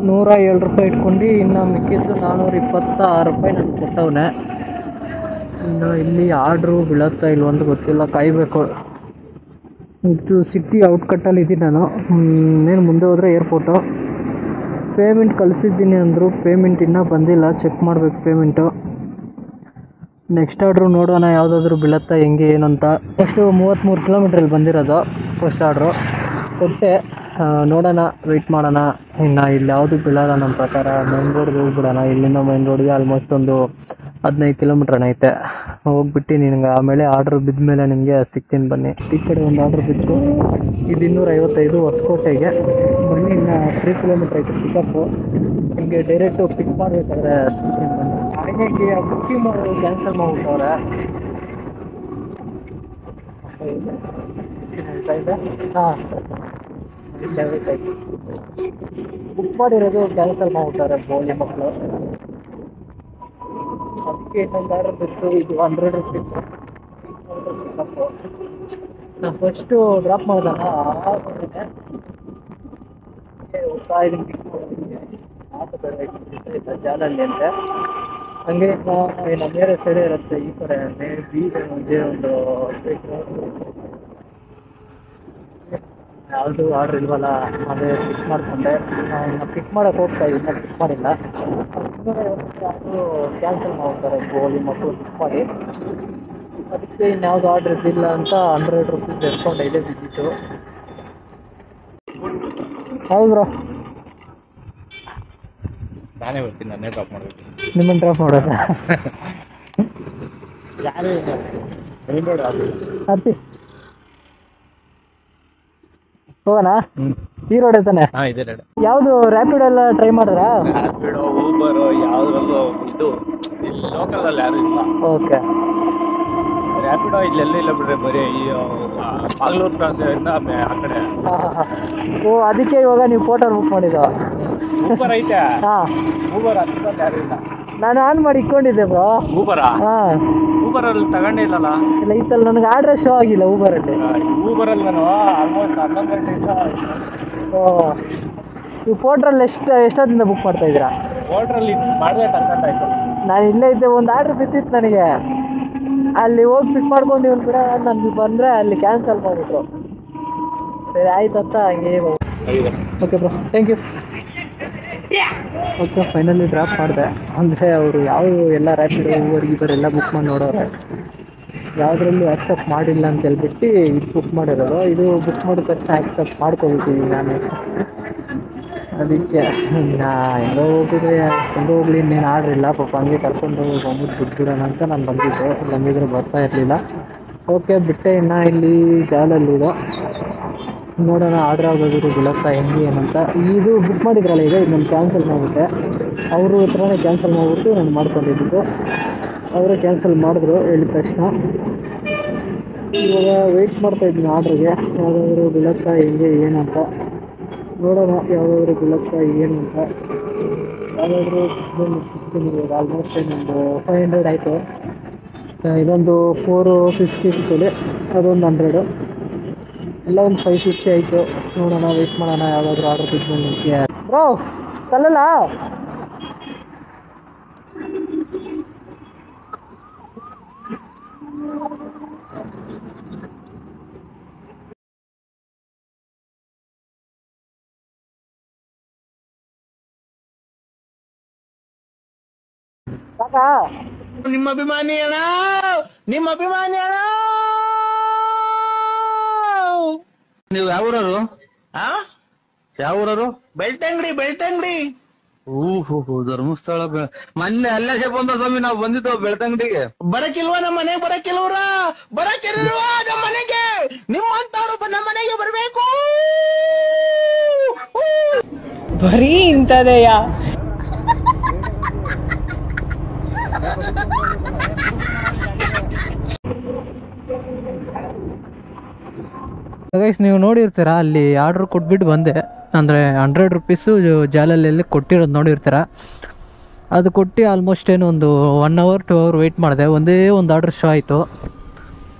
107 ರೂಪಾಯಿ ಇಟ್ಕೊಂಡು ಇನ್ನು ಮಿಕ್ಕಿದ್ದು 426 ರೂಪಾಯಿ ನನಗೆ ಕೊಟ್ಟವನೆ. ಇನ್ನು ಇಲ್ಲಿ ಆರ್ಡ್ರು ಬೀಳತ್ತಾ ಇಲ್ವಂತ ಗೊತ್ತಿಲ್ಲ, ಕಾಯಬೇಕು. ಇದು ಸಿಟಿ ಔಟ್ಕಟ್ಟಲ್ಲಿ ಇದ್ದೀನಿ ನಾನು. ಇನ್ನೇನು ಮುಂದೆ ಹೋದರೆ ಏರ್ಪೋರ್ಟು. ಪೇಮೆಂಟ್ ಕಳಿಸಿದ್ದೀನಿ ಅಂದರು, ಪೇಮೆಂಟ್ ಇನ್ನೂ ಬಂದಿಲ್ಲ, ಚೆಕ್ ಮಾಡಬೇಕು ಪೇಮೆಂಟು. ನೆಕ್ಸ್ಟ್ ಆರ್ಡ್ರು ನೋಡೋಣ ಯಾವುದಾದ್ರೂ ಬೀಳತ್ತಾ ಹೆಂಗೆ ಏನು ಅಂತ. ಫಸ್ಟು 33 ಕಿಲೋಮೀಟ್ರಲ್ಲಿ ಬಂದಿರೋದು ಫಸ್ಟ್ ಆರ್ಡ್ರು ಕೊಟ್ಟೆ. ನೋಡೋಣ, ವೆಯ್ಟ್ ಮಾಡೋಣ. ಇನ್ನು ಇಲ್ಲಿ ಯಾವುದು ಬೀಳಲ್ಲ ನಮ್ಮ ಪ್ರಕಾರ. ಮೈನ್ ರೋಡ್ಗೆ ಹೋಗ್ಬಿಡೋಣ. ಇಲ್ಲಿಂದ ಮೈನ್ ರೋಡ್ಗೆ ಆಲ್ಮೋಸ್ಟ್ ಒಂದು 15 ಕಿಲೋಮೀಟ್ರ್ ಐತೆ. ಹೋಗ್ಬಿಟ್ಟು ನಿನಗೆ ಆಮೇಲೆ ಆರ್ಡ್ರ್ ಬಿದ್ದ ಮೇಲೆ ನಿಮಗೆ ಸಿಗ್ತೀನಿ ಬನ್ನಿ. ಈ ಕಡೆ ಒಂದು ಆರ್ಡ್ರ್ ಬಿತ್ತು, ಇದು 255 ಹೊಸಕೋಟೆಗೆ. ಬನ್ನಿ, ಇನ್ನು 3 ಕಿಲೋಮೀಟ್ರ್ ಐತೆ ಪಿಕಪ್ಪು. ನಿಮಗೆ ಡೈರೆಕ್ಟು ಪಿಕ್ ಮಾಡಬೇಕಾದ್ರೆ ಸಿಗ್ತೀನಿ ಬನ್ನಿ. ಹಾಗಾಗಿ ಬುಕ್ಕಿಂಗ್ ಮಾಡೋದು ಕ್ಯಾನ್ಸಲ್ ಮಾಡಿಬಿಟ್ಟವ್ರೆ. ಹಾಂ ಬುಕ್ ಮಾಡಿರೋದು ಕ್ಯಾನ್ಸಲ್ ಮಾಡಿಬಿಟ್ಟಾರೆ ಬೋಳಿ ಮಕ್ಕಳು. ಅದಕ್ಕೆ ಇನ್ನೊಂದು ಆರ್ಡರ್ ಬಿತ್ತು, ಇದು 100 ರೂಪೀಸ್ ಪಿಕಪ್ಪು. ನಾನು ಫಸ್ಟು ಡ್ರಾಪ್ ಮಾಡಿದಾಗ ಆಗೋದಿದೆ ಹೋಗ್ತಾ ಇದೀನಿ ಪಿಕ್ ಮಾಡೋದಕ್ಕೆ. ಆಟೋ ಜಾಲಲ್ಲಿ ಅಂತೆ. ಹಂಗೆ ನಮ್ಮ ಬೇರೆ ಸೈಡೇ ಇರುತ್ತೆ, ಈ ಕಡೆ ಒಂದೇ ಒಂದು ಯಾವುದು ಆರ್ಡ್ರ್ ಇಲ್ವಲ್ಲ, ಅದೇ ಪಿಕ್ ಮಾಡಿಕೊಂಡೆ. ನಾನು ಪಿಕ್ ಮಾಡೋಕ್ಕೆ ಹೋಗ್ತಾ ಇದ್ದೀನಿ, ಪಿಕ್ ಮಾಡಿಲ್ಲ. 250 ಆರ್ಡ್ರು ಕ್ಯಾನ್ಸಲ್ ಮಾಡ್ತಾರೆ ಗೋಲಿ ಮಕ್ಕಳು ಪಿಕ್ ಮಾಡಿ. ಅದಕ್ಕೆ ಇನ್ಯಾವುದು ಆರ್ಡ್ರ್ ಇದ್ದಿಲ್ಲ ಅಂತ 100 ರೂಪೀಸ್ ಡಿಸ್ಕೌಂಟ್ ಇಲ್ಲೇ ಬಿದ್ದಿತ್ತು. ಹೌದು ಬ್ರೋ, ನಾನೇ ಬರ್ತೀನಿ, ನಾನೇ ಡ್ರಾಪ್ ಮಾಡಬೇಕು. ನಿಮ್ಮನ್ನು ಡ್ರಾಪ್ ಮಾಡೋದಾ? ಯಾರು ಹತ್ತಿ ಹೋಗೋಣ. ಈ ರೋಡೇ ತಾನೆ? ಹಾಂ ಇದೆ ರೆಡಿ. ಯಾವುದು ರ್ಯಾಪಿಡ್ ಎಲ್ಲ ಟ್ರೈ ಮಾಡಿದ್ರಾ? ರ್ಯಾಪಿಡೋ, ಊಬರು ಯಾವುದ್ರಲ್ಲೂ ಇದು ಇಲ್ಲಿ ಲೋಕಲಲ್ಲಿ ಯಾರು ಇಲ್ಲ. ಓಕೆ. ರ್ಯಾಪಿಡೋ ಇಲ್ಲೆಲ್ಲ ಇಲ್ಲ ಬಿಡ್ರಿ, ಬರೀ ಈ ಬಾಗ್ಲೂರು ಕ್ರಾಸಿಂದ ಆ ಕಡೆ. ಓ, ಅದಕ್ಕೆ ಇವಾಗ ನೀವು ಫೋಟೋ ಬುಕ್ ಮಾಡಿದ್ದು? ಊಬರ್ ಐತೆ. ಹಾಂ, ಊಬರ್ ಹತ್ತಿರದಲ್ಲಿ ಯಾರು ಇಲ್ಲ. ನಾನು ಆನ್ ಮಾಡಿ ಇಟ್ಕೊಂಡಿದ್ದೆ ಬ್ರೋ. ಊಬರಾ? ಹಾಂ, ಊಬರಲ್ಲಿ ತಗೊಂಡೇ ಇಲ್ಲಲ್ಲ. ಇಲ್ಲ ಇತ್ತಲ್ಲ, ನನಗೆ ಆರ್ಡ್ರ್ ಶೋ ಆಗಿಲ್ಲ ಊಬರಲ್ಲಿ. ಊಬರಲ್ಲಿ ನಾನು ಆಲ್ಮೋಸ್ಟ್ 11 ಗಂಟೆಯಿಂದ ಓ ನೀವು ಪೋರ್ಟ್ರಲ್ಲಿ ಎಷ್ಟೊತ್ತಿಂದ ಬುಕ್ ಮಾಡ್ತಾ ಇದ್ದೀರಾ? ಹೋಟ್ರಲ್ಲಿ ಮಾಡಿದ್ರೆ ಟರ್ಕಂಟಾಯ್ತು. ನಾನು ಇಲ್ಲೇ ಇದ್ದೆ, ಒಂದು ಆರ್ಡ್ರ್ ಬಿದ್ದಿತ್ತು ನನಗೆ. ಅಲ್ಲಿ ಹೋಗಿ ಪಿಕ್ ಮಾಡ್ಕೊಂಡು ಇವ್ನು ಬಿಡ ನನಗೆ ಬಂದರೆ ಅಲ್ಲಿ ಕ್ಯಾನ್ಸಲ್ ಮಾಡಿಬಿಟ್ರು. ಸರಿ ಆಯ್ತು ಅಂತ ಹಂಗೆ okay bro, thank you. Okay, finally drop ಮಾಡಿದೆ. ಅಂದರೆ ಅವರು ಯಾವ ಎಲ್ಲ ರ್ಯಾಪಿಡೋ ಊಬರ್ ಎಲ್ಲ ಬುಕ್ ಮಾಡಿ ನೋಡೋರೆ, ಯಾವುದ್ರಲ್ಲೂ ಆಕ್ಸೆಪ್ಟ್ ಮಾಡಿಲ್ಲ ಅಂತ ಹೇಳ್ಬಿಟ್ಟು ಇದು ಬುಕ್ ಮಾಡಿರೋದು. ಇದು ಬುಕ್ ಮಾಡಿದ ತಕ್ಷಣ ಆಕ್ಸೆಪ್ಟ್ ಮಾಡ್ಕೊಬಿಟ್ಟಿದ್ದೀನಿ ನಾನು. ಅದಕ್ಕೆ ಹೆಂಗೋ ಹೋಗ್ಲಿ, ಇನ್ನೇನು ಆರ್ಡ್ರ್ ಇಲ್ಲ. ಪಾಪ ಹಂಗೆ ಕರ್ಕೊಂಡು ಬಂದ್ಬಿಟ್ಟು ಬಿಟ್ಬಿಡೋಣ ಅಂತ ನಾನು ಬಂದಿದ್ದೆ, ಬಂದಿದ್ರೆ ಬರ್ತಾ ಇರಲಿಲ್ಲ. ಓಕೆ ಬಿಟ್ಟೆ. ಇನ್ನು ಇಲ್ಲಿ ಜಾಲಲ್ಲಿದೆ, ನೋಡೋಣ ಆರ್ಡ್ರ್ ಆಗೋದ್ರು ಬೀಳುತ್ತಾ ಹೆಂಗೆ ಏನಂತ. ಇದು ಬುಕ್ ಮಾಡಿದ್ರಲ್ಲ ಈಗ, ಇದು ನಾನು ಕ್ಯಾನ್ಸಲ್ ಮಾಡಿಬಿಟ್ಟೆ. ಅವರು ಹತ್ರನೇ ಕ್ಯಾನ್ಸಲ್ ಮಾಡಿಬಿಟ್ಟು ನಾನು ಮಾಡ್ಕೊಂಡಿದ್ದು. ಅವರೇ ಕ್ಯಾನ್ಸಲ್ ಮಾಡಿದ್ರು ಹೇಳಿದ ತಕ್ಷಣ. ಇವಾಗ ವೆಯ್ಟ್ ಮಾಡ್ತಾಯಿದ್ದೀನಿ ಆರ್ಡ್ರಿಗೆ, ಯಾವುದಾದ್ರು ಬೀಳುತ್ತಾ ಹೆಂಗೆ ಏನಂತ ನೋಡೋಣ. ಯಾವುದಾದ್ರು ಬೀಳುತ್ತಾ ಏನಂತ ಯಾವುದಾದ್ರೂ ಸಿಗ್ತೀನಿ. ಇವಾಗ ಆಲ್ಮೋಸ್ಟ್ ಇನ್ನೊಂದು 500 ಆಯಿತು. ಇದೊಂದು 450 ಸಿಕ್ಕಿದೆ, ಅದೊಂದು 100, ಎಲ್ಲ ಒಂದು 550 ಆಯಿತು. ನೋಡೋಣ, ವೆಯ್ಟ್ ಮಾಡೋಣ ಯಾವುದಾದ್ರೂ ಆರ್ಡ್ರ್ ಬಿದ್ದು ನಿಮಗೆ. ಬ್ರೋ ಕಲ್ಲಲ್ಲ ಸಾಕಾ? ನಿಮ್ಮ ಅಭಿಮಾನಿ ಅಣ್ಣ, ನಿಮ್ಮ ಅಭಿಮಾನಿ ಅಣ್ಣ. ನೀವು ಯಾವ ಊರವರು? ಆ ಯಾವ ಊರವರು? ಬೆಳ್ತಂಗಡಿ, ಬೆಳ್ತಂಗಡಿ. ಓಹೋ, ಧರ್ಮಸ್ಥಳ. ಮೊನ್ನೆ ಅಲ್ಲೇ ಬಂದ ಸ್ವಾಮಿ, ನಾವು ಬಂದಿದ್ದು ಬೆಳ್ತಂಗಡಿಗೆ. ಬರಕಿಲ್ವಾ ನಮ್ಮ ಮನೆಗೆ? ಬರಕಿಲ್ವ್ರ? ಬರಕಿಲ್ವಾ ನಮ್ಮ ಮನೆಗೆ? ನಿಮ್ಮಂತವ್ರು ನಮ್ಮ ಮನೆಗೆ ಬರ್ಬೇಕು. ಬರೀ ಇಂಥದೆಯಾ? ಗೈಸ್, ನೀವು ನೋಡಿರ್ತೀರ ಅಲ್ಲಿ ಆರ್ಡ್ರ್ ಕೊಟ್ಬಿಟ್ಟು ಬಂದೆ. ಅಂದರೆ 100 ರುಪೀಸು ಜಾಲಲ್ಲಿ ಕೊಟ್ಟಿರೋದು ನೋಡಿರ್ತೀರ. ಅದು ಕೊಟ್ಟು ಆಲ್ಮೋಸ್ಟ್ ಏನು ಒಂದು 1 hour 2 hour ವೆಯ್ಟ್ ಮಾಡಿದೆ. ಒಂದೇ ಒಂದು ಆರ್ಡ್ರ್ ಶೋ ಆಯಿತು.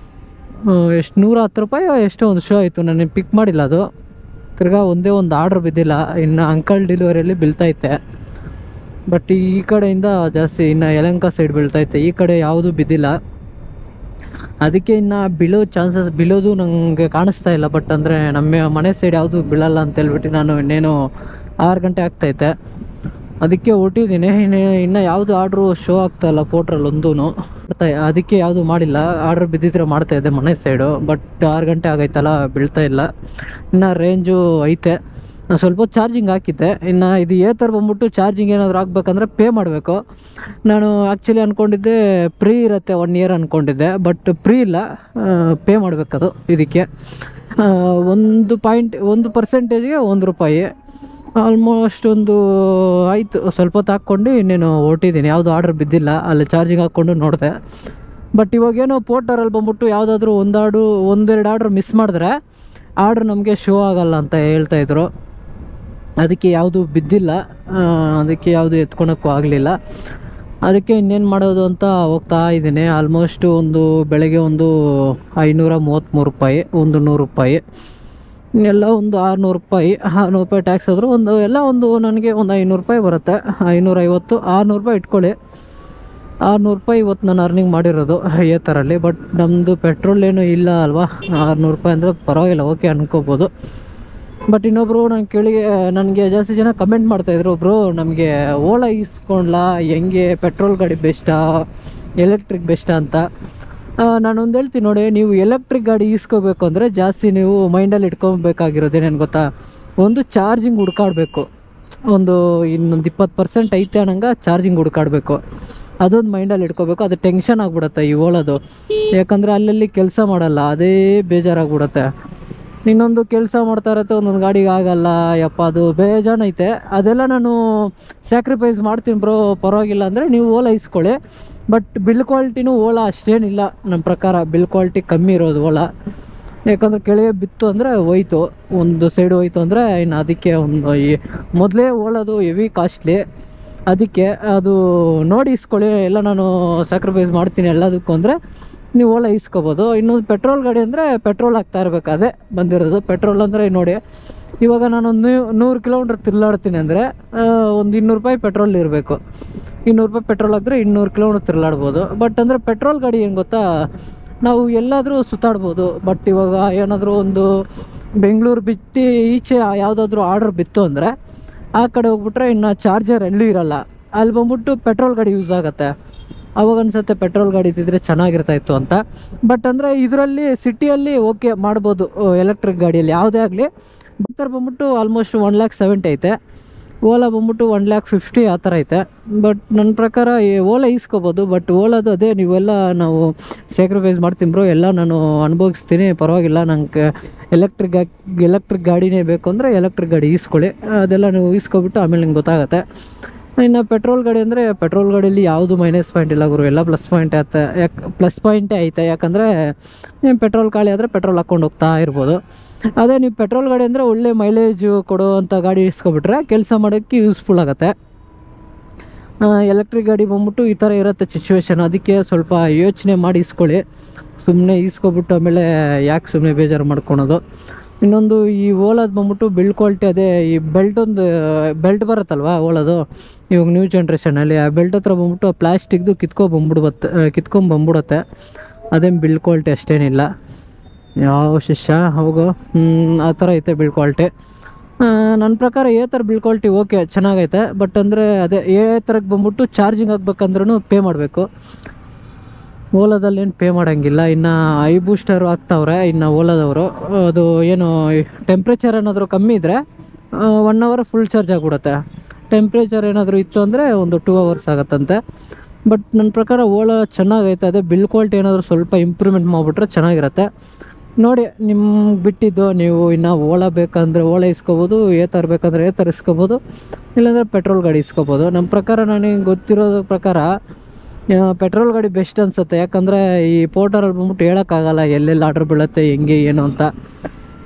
ಎಷ್ಟು 110 ರೂಪಾಯಿ ಎಷ್ಟೋ ಒಂದು ಶೋ ಆಯಿತು. ನನಗೆ ಪಿಕ್ ಮಾಡಿಲ್ಲ ಅದು. ತಿರ್ಗಾ ಒಂದೇ ಒಂದು ಆರ್ಡ್ರ್ ಬಿದ್ದಿಲ್ಲ. ಇನ್ನು ಅಂಕಲ್ ಡೆಲಿವರಿಯಲ್ಲಿ ಬೀಳ್ತೈತೆ, ಬಟ್ ಈ ಕಡೆಯಿಂದ ಜಾಸ್ತಿ ಇನ್ನು ಯಲಹಂಕ ಸೈಡ್ ಬೀಳ್ತೈತೆ. ಈ ಕಡೆ ಯಾವುದೂ ಬಿದ್ದಿಲ್ಲ. ಅದಕ್ಕೆ ಇನ್ನು ಬೀಳೋದು ನನಗೆ ಕಾಣಿಸ್ತಾ ಇಲ್ಲ. ಬಟ್ ಅಂದರೆ ನಮ್ಮ ಮನೆ ಸೈಡ್ ಯಾವುದು ಬೀಳಲ್ಲ ಅಂತೇಳ್ಬಿಟ್ಟು ನಾನು ಇನ್ನೇನು 6 ಗಂಟೆ ಆಗ್ತೈತೆ, ಅದಕ್ಕೆ ಹೊಟ್ಟಿದ್ದೀನಿ. ಇನ್ನು ಯಾವುದು ಆರ್ಡ್ರು ಶೋ ಆಗ್ತಾಯಿಲ್ಲ ಪೋರ್ಟ್ರಲ್ಲಿ ಒಂದೂ. ಅದಕ್ಕೆ ಯಾವುದು ಮಾಡಿಲ್ಲ. ಆರ್ಡ್ರ್ ಬಿದ್ದಿದ್ರೆ ಮಾಡ್ತಾಯಿದ್ದೆ ಮನೆ ಸೈಡು, ಬಟ್ 6 ಗಂಟೆ ಆಗೈತಲ್ಲ, ಬೀಳ್ತಾ ಇಲ್ಲ. ಇನ್ನು ರೇಂಜು ಐತೆ. ನಾನು ಸ್ವಲ್ಪ ಚಾರ್ಜಿಂಗ್ ಹಾಕಿದ್ದೆ. ಇನ್ನು ಇದು ಥರ ಬಂದ್ಬಿಟ್ಟು ಚಾರ್ಜಿಂಗ್ ಏನಾದರೂ ಹಾಕ್ಬೇಕಂದ್ರೆ ಪೇ ಮಾಡಬೇಕು. ನಾನು ಆ್ಯಕ್ಚುಲಿ ಅಂದ್ಕೊಂಡಿದ್ದೆ ಫ್ರೀ ಇರುತ್ತೆ 1 year ಅಂದ್ಕೊಂಡಿದ್ದೆ, ಬಟ್ ಫ್ರೀ ಇಲ್ಲ, ಪೇ ಮಾಡಬೇಕದು. ಇದಕ್ಕೆ 1% 1 ರೂಪಾಯಿ ಆಲ್ಮೋಸ್ಟ್ ಒಂದು ಆಯಿತು. ಸ್ವಲ್ಪ ಹೊತ್ತು ಹಾಕ್ಕೊಂಡು ಇನ್ನೇನು ಹೊರಟಿದ್ದೀನಿ. ಯಾವುದು ಆರ್ಡ್ರ್ ಬಿದ್ದಿಲ್ಲ. ಅಲ್ಲಿ ಚಾರ್ಜಿಂಗ್ ಹಾಕ್ಕೊಂಡು ನೋಡಿದೆ. ಬಟ್ ಇವಾಗೇನೋ ಪೋರ್ಟರಲ್ಲಿ ಬಂದ್ಬಿಟ್ಟು ಯಾವುದಾದ್ರೂ 1-2 ಆರ್ಡ್ರ್ ಮಿಸ್ ಮಾಡಿದ್ರೆ ಆರ್ಡ್ರ್ ನಮಗೆ ಶೋ ಆಗಲ್ಲ ಅಂತ ಹೇಳ್ತಾಯಿದ್ರು. ಅದಕ್ಕೆ ಯಾವುದು ಬಿದ್ದಿಲ್ಲ, ಅದಕ್ಕೆ ಯಾವುದು ಎತ್ಕೊಳಕ್ಕೂ ಆಗಲಿಲ್ಲ. ಅದಕ್ಕೆ ಇನ್ನೇನು ಮಾಡೋದು ಅಂತ ಹೋಗ್ತಾ ಇದ್ದೀನಿ. ಆಲ್ಮೋಸ್ಟ್ ಬೆಳಗ್ಗೆ 533 ರೂಪಾಯಿ, 100 ರೂಪಾಯಿ, ಎಲ್ಲ 600 ರೂಪಾಯಿ. 600 ರೂಪಾಯಿ ಟ್ಯಾಕ್ಸ್ ಆದರೂ ನನಗೆ 500 ರೂಪಾಯಿ ಬರುತ್ತೆ. 550, 600 ರೂಪಾಯಿ ಇಟ್ಕೊಳ್ಳಿ. 600 ರೂಪಾಯಿ ಇವತ್ತು ನಾನು ಅರ್ನಿಂಗ್ ಮಾಡಿರೋದು ಥರಲ್ಲಿ. ಬಟ್ ನಮ್ಮದು ಪೆಟ್ರೋಲ್ ಏನೂ ಇಲ್ಲ ಅಲ್ವಾ. 600 ರೂಪಾಯಿ ಅಂದರೆ ಪರವಾಗಿಲ್ಲ, ಓಕೆ ಅನ್ಕೋಬೋದು. ಬಟ್ ಇನ್ನೊಬ್ಬರು ನನಗೆ ಜಾಸ್ತಿ ಜನ ಕಮೆಂಟ್ ಮಾಡ್ತಾಯಿದ್ರು, ಬ್ರೋ ನಮಗೆ ಓಲಾ ಇಸ್ಕೊಳ್ಳಾ, ಹೆಂಗೆ ಪೆಟ್ರೋಲ್ ಗಾಡಿ ಬೆಸ್ಟಾ ಎಲೆಕ್ಟ್ರಿಕ್ ಬೆಸ್ಟಾ ಅಂತ. ನಾನೊಂದು ಹೇಳ್ತೀನಿ ನೋಡಿ, ನೀವು ಎಲೆಕ್ಟ್ರಿಕ್ ಗಾಡಿ ಈಸ್ಕೋಬೇಕು ಅಂದರೆ ಜಾಸ್ತಿ ನೀವು ಮೈಂಡಲ್ಲಿ ಇಟ್ಕೊಬೇಕಾಗಿರೋದೇನೇನು ಗೊತ್ತಾ, ಒಂದು ಚಾರ್ಜಿಂಗ್ ಹುಡ್ಕಾಡಬೇಕು. ಇನ್ನೊಂದು 20% ಐತೆ ಅನ್ನಂಗೆ ಚಾರ್ಜಿಂಗ್ ಹುಡ್ಕಾಡಬೇಕು. ಅದೊಂದು ಮೈಂಡಲ್ಲಿ ಇಟ್ಕೋಬೇಕು. ಅದು ಟೆನ್ಷನ್ ಆಗಿಬಿಡುತ್ತೆ ಈ ಓಲೋದು. ಯಾಕಂದರೆ ಅಲ್ಲಲ್ಲಿ ಕೆಲಸ ಮಾಡಲ್ಲ, ಅದೇ ಬೇಜಾರಾಗ್ಬಿಡುತ್ತೆ. ಇನ್ನೊಂದು ಕೆಲಸ ಮಾಡ್ತಾ ಇರತ್ತೆ, ಒಂದೊಂದು ಗಾಡಿಗೆ ಆಗಲ್ಲ. ಅದು ಬೇಜಾನೈತೆ. ಅದೆಲ್ಲ ನಾನು ಸ್ಯಾಕ್ರಿಫೈಸ್ ಮಾಡ್ತೀನಿ ಬ್ರೋ, ಪರವಾಗಿಲ್ಲ ಅಂದರೆ ನೀವು ಓಲಾ ಇಸ್ಕೊಳ್ಳಿ. ಬಟ್ ಬಿಲ್ ಕ್ವಾಲಿಟಿನೂ ಓಲಾ ಅಷ್ಟೇನಿಲ್ಲ ನಮ್ಮ ಪ್ರಕಾರ. ಬಿಲ್ ಕ್ವಾಲಿಟಿ ಕಮ್ಮಿ ಇರೋದು ಓಲಾ. ಯಾಕಂದರೆ ಕೆಳಗೆ ಬಿತ್ತು ಅಂದರೆ ಹೋಯ್ತು, ಒಂದು ಸೈಡ್ ಹೋಯ್ತು ಅಂದರೆ ಇನ್ನು ಅದಕ್ಕೆ ಮೊದಲೇ ಓಲಾದು ಹೆವಿ ಕಾಸ್ಟ್ಲಿ. ಅದಕ್ಕೆ ಅದು ನೋಡಿ ಇಸ್ಕೊಳ್ಳಿ. ಎಲ್ಲ ನಾನು ಸ್ಯಾಕ್ರಿಫೈಸ್ ಮಾಡ್ತೀನಿ ಎಲ್ಲದಕ್ಕೂ ಅಂದರೆ ನೀವು ಓಲಾ ಇಸ್ಕೋಬೋದು. ಇನ್ನೊಂದು ಪೆಟ್ರೋಲ್ ಗಾಡಿ ಅಂದರೆ ಪೆಟ್ರೋಲ್ ಹಾಕ್ತಾ ಇರಬೇಕು, ಅದೇ ಬಂದಿರೋದು. ಪೆಟ್ರೋಲ್ ಅಂದರೆ ನೋಡಿ ಇವಾಗ ನಾನೊಂದು 100 ಕಿಲೋಮೀಟ್ರ್ ತಿರುಗಾಡ್ತೀನಿ ಅಂದರೆ ಒಂದು 200 ರೂಪಾಯಿ ಪೆಟ್ರೋಲ್ ಇರಬೇಕು. 200 ರೂಪಾಯಿ ಪೆಟ್ರೋಲ್ ಹಾಕಿದ್ರೆ 200 ಕಿಲೋಮೀಟ್ರ್ ತಿರುಗಾಡ್ಬೋದು. ಬಟ್ ಅಂದರೆ ಪೆಟ್ರೋಲ್ ಗಾಡಿ ಏನು ಗೊತ್ತಾ, ನಾವು ಎಲ್ಲಾದರೂ ಸುತ್ತಾಡ್ಬೋದು. ಬಟ್ ಇವಾಗ ಏನಾದರೂ ಒಂದು ಬೆಂಗಳೂರು ಬಿಟ್ಟು ಈಚೆ ಯಾವುದಾದ್ರೂ ಆರ್ಡರ್ ಬಿತ್ತು ಅಂದರೆ ಆ ಕಡೆ ಹೋಗ್ಬಿಟ್ರೆ ಇನ್ನು ಚಾರ್ಜರ್ ಎಲ್ಲೂ ಇರಲ್ಲ. ಅಲ್ಲಿ ಬಂದ್ಬಿಟ್ಟು ಪೆಟ್ರೋಲ್ ಗಾಡಿ ಯೂಸ್ ಆಗುತ್ತೆ. ಅವಾಗ ಅನ್ಸುತ್ತೆ ಪೆಟ್ರೋಲ್ ಗಾಡಿ ಇದ್ದಿದ್ರೆ ಚೆನ್ನಾಗಿರ್ತಾಯಿತ್ತು ಅಂತ. ಬಟ್ ಅಂದರೆ ಇದರಲ್ಲಿ ಸಿಟಿಯಲ್ಲಿ ಓಕೆ ಮಾಡ್ಬೋದು ಎಲೆಕ್ಟ್ರಿಕ್ ಗಾಡಿಯಲ್ಲಿ ಯಾವುದೇ ಆಗಲಿ. ಬತ್ತರ್ ಬಂದ್ಬಿಟ್ಟು ಆಲ್ಮೋಸ್ಟ್ 1,70,000 ಐತೆ. ಓಲಾ ಬಂದ್ಬಿಟ್ಟು 1,50,000 ಆ ಥರ ಐತೆ. ಬಟ್ ನನ್ನ ಪ್ರಕಾರ ಓಲಾ ಈಸ್ಕೋಬೋದು. ಬಟ್ ಓಲಾದು ಅದೇ ನೀವೆಲ್ಲ ನಾವು ಸ್ಯಾಕ್ರಿಫೈಸ್ ಮಾಡ್ತೀನಿ ಬ್ರೋ, ಎಲ್ಲ ನಾನು ಅನುಭವಿಸ್ತೀನಿ, ಪರವಾಗಿಲ್ಲ, ನಂಗೆ ಎಲೆಕ್ಟ್ರಿಕ್ ಗಾಡಿನೇ ಬೇಕು ಅಂದರೆ ಎಲೆಕ್ಟ್ರಿಕ್ ಗಾಡಿ ಈಸ್ಕೊಳ್ಳಿ. ಅದೆಲ್ಲ ನೀವು ಈಸ್ಕೊಬಿಟ್ಟು ಆಮೇಲೆ ನಿಮ್ಗೆ ಗೊತ್ತಾಗುತ್ತೆ. ಇನ್ನು ಪೆಟ್ರೋಲ್ ಗಾಡಿ ಅಂದರೆ ಪೆಟ್ರೋಲ್ ಗಾಡಿಯಲ್ಲಿ ಯಾವುದು ಮೈನಸ್ ಪಾಯಿಂಟ್ ಇಲ್ಲ ಗುರು, ಎಲ್ಲ ಪ್ಲಸ್ ಪಾಯಿಂಟ್ ಐತೆ. ಪ್ಲಸ್ ಪಾಯಿಂಟೇ ಐತೆ. ಯಾಕಂದರೆ ನೀವು ಪೆಟ್ರೋಲ್ ಖಾಲಿ ಆದರೆ ಪೆಟ್ರೋಲ್ ಹಾಕ್ಕೊಂಡು ಹೋಗ್ತಾ ಇರ್ಬೋದು. ಅದೇ ನೀವು ಪೆಟ್ರೋಲ್ ಗಾಡಿ ಅಂದರೆ ಒಳ್ಳೆ ಮೈಲೇಜು ಕೊಡೋವಂಥ ಗಾಡಿ ಇಸ್ಕೊಬಿಟ್ರೆ ಕೆಲಸ ಮಾಡೋಕ್ಕೆ ಯೂಸ್ಫುಲ್ ಆಗುತ್ತೆ. ಎಲೆಕ್ಟ್ರಿಕ್ ಗಾಡಿ ಬಂದ್ಬಿಟ್ಟು ಈ ಥರ ಇರುತ್ತೆ ಸಿಚುವೇಶನ್. ಅದಕ್ಕೆ ಸ್ವಲ್ಪ ಯೋಚನೆ ಮಾಡಿ ಇಸ್ಕೊಳ್ಳಿ. ಸುಮ್ಮನೆ ಈಸ್ಕೊಬಿಟ್ಟು ಆಮೇಲೆ ಯಾಕೆ ಸುಮ್ಮನೆ ಬೇಜಾರು ಮಾಡ್ಕೊಳೋದು. ಇನ್ನೊಂದು ಈ ಓಲಾದು ಬಂದ್ಬಿಟ್ಟು ಬಿಲ್ಡ್ ಕ್ವಾಲಿಟಿ, ಅದೇ ಈ ಬೆಲ್ಟ್ ಬರುತ್ತಲ್ವ ಓಲಾದು ಇವಾಗ ನ್ಯೂ ಜನ್ರೇಷನಲ್ಲಿ, ಆ ಬೆಲ್ಟ್ ಹತ್ರ ಬಂದ್ಬಿಟ್ಟು ಆ ಪ್ಲಾಸ್ಟಿಕ್ದು ಕಿತ್ಕೊಂಬಂದ್ಬಿಡುತ್ತೆ. ಅದೇನು ಬಿಲ್ಡ್ ಕ್ವಾಲಿಟಿ ಅಷ್ಟೇನಿಲ್ಲ. ಯಾವ ಶಿಷ್ಯ ಹೋಗೋ ಆ ಥರ ಐತೆ ಬಿಲ್ಡ್ ಕ್ವಾಲಿಟಿ. ನನ್ನ ಪ್ರಕಾರ ಏ ಥರ ಬಿಲ್ಡ್ ಕ್ವಾಲಿಟಿ ಓಕೆ ಚೆನ್ನಾಗೈತೆ. ಬಟ್ ಅಂದರೆ ಅದೇ ಏ ಥರಕ್ಕೆ ಬಂದ್ಬಿಟ್ಟು ಚಾರ್ಜಿಂಗ್ ಆಗ್ಬೇಕಂದ್ರೂ ಪೇ ಮಾಡಬೇಕು. ಓಲಾದಲ್ಲಿ ಏನು ಪೇ ಮಾಡೋಂಗಿಲ್ಲ. ಇನ್ನು ಐ ಬೂಸ್ಟರು ಹಾಕ್ತಾವ್ರೆ ಇನ್ನು ಓಲಾದವರು. ಅದು ಏನು ಟೆಂಪ್ರೇಚರ್ ಏನಾದರೂ ಕಮ್ಮಿ ಇದ್ದರೆ 1 ಅವರ್ ಫುಲ್ ಚಾರ್ಜ್ ಆಗಿಬಿಡುತ್ತೆ. ಟೆಂಪ್ರೇಚರ್ ಏನಾದರೂ ಇತ್ತು ಅಂದರೆ ಒಂದು 2 ಅವರ್ಸ್ ಆಗುತ್ತಂತೆ. ಬಟ್ ನನ್ನ ಪ್ರಕಾರ ಓಲಾ ಚೆನ್ನಾಗೈತೆ. ಅದೇ ಬಿಲ್ ಕ್ವಾಲಿಟಿ ಏನಾದರೂ ಸ್ವಲ್ಪ ಇಂಪ್ರೂವ್ಮೆಂಟ್ ಮಾಡಿಬಿಟ್ರೆ ಚೆನ್ನಾಗಿರುತ್ತೆ. ನೋಡಿ ನಿಮ್ಗೆ ಬಿಟ್ಟಿದ್ದು. ನೀವು ಇನ್ನು ಓಲಾ ಬೇಕಂದರೆ ಓಲಾ ಇಸ್ಕೊಬೋದು, ಏ ಥರ ಬೇಕಂದರೆ ಏ ಥರ ಇಸ್ಕೊಬೋದು, ಇಲ್ಲಾಂದರೆ ಪೆಟ್ರೋಲ್ ಗಾಡಿ ಇಸ್ಕೊಬೋದು. ನಮ್ಮ ಪ್ರಕಾರ ನನಗೆ ಗೊತ್ತಿರೋದ್ರ ಪ್ರಕಾರ ಪೆಟ್ರೋಲ್ ಗಾಡಿ ಬೆಸ್ಟ್ ಅನಿಸುತ್ತೆ. ಯಾಕಂದರೆ ಈ ಪೋರ್ಟರಲ್ಲಿ ಬಂದ್ಬಿಟ್ಟು ಹೇಳೋಕ್ಕಾಗಲ್ಲ ಎಲ್ಲೆಲ್ಲಿ ಆರ್ಡ್ರ್ ಬೀಳುತ್ತೆ ಹೆಂಗೆ ಏನು ಅಂತ.